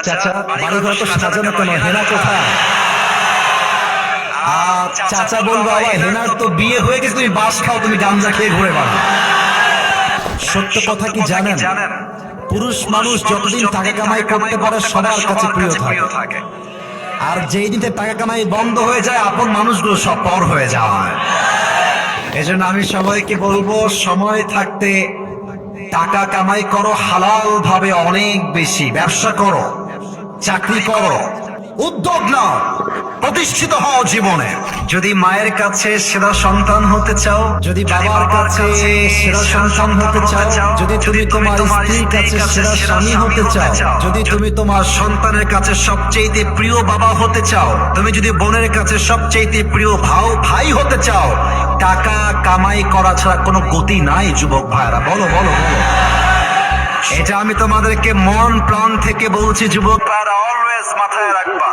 চাচা বাড়িঘর তো সাজানো কেন, হেনা কোথায়? চাচা বলবো বাবা হেনার তো বিয়ে হয়ে গেছে, তুমি বাস খাও, তুমি গাঞ্জা খেয়ে ঘুরে বেড়াও। সত্য কথা কি জানেন? পুরুষ মানুষ যতদিন টাকা কামাই করতে পারে সবার কাছে প্রিয় থাকে, আর যেই দিনে টাকা কামাই বন্ধ হয়ে যায় আপন মানুষগুলো সব পর হয়ে যায়। এজন্য আমি সবাইকে বলবো, সময় থাকতে টাকা কামাই করো, হালাল ভাবে অনেক বেশি ব্যবসা করো, চাকরি করো, উদ্যোগ নাও, প্রতিষ্ঠিত হও জীবনে। যদি মায়ের কাছে সেরা সন্তান হতে চাও, যদি বাবার কাছে সেরা সন্তান হতে চাও, যদি তুমি তোমার স্ত্রীর কাছে সেরা স্বামী হতে চাও, যদি তুমি তোমার সন্তানের কাছে সবচেয়ে প্রিয় বাবা হতে চাও, তুমি যদি বোনের কাছে সবচেয়ে প্রিয় ভাই হতে চাও, টাকা কামাই করা ছাড়া কোনো গতি নাই যুবক ভাইরা। বলো বলো বলো, এটা আমি তোমাদেরকে মন প্রাণ থেকে বলছি যুবক ভাইরা, অলওয়েজ মাথায় রাখবা।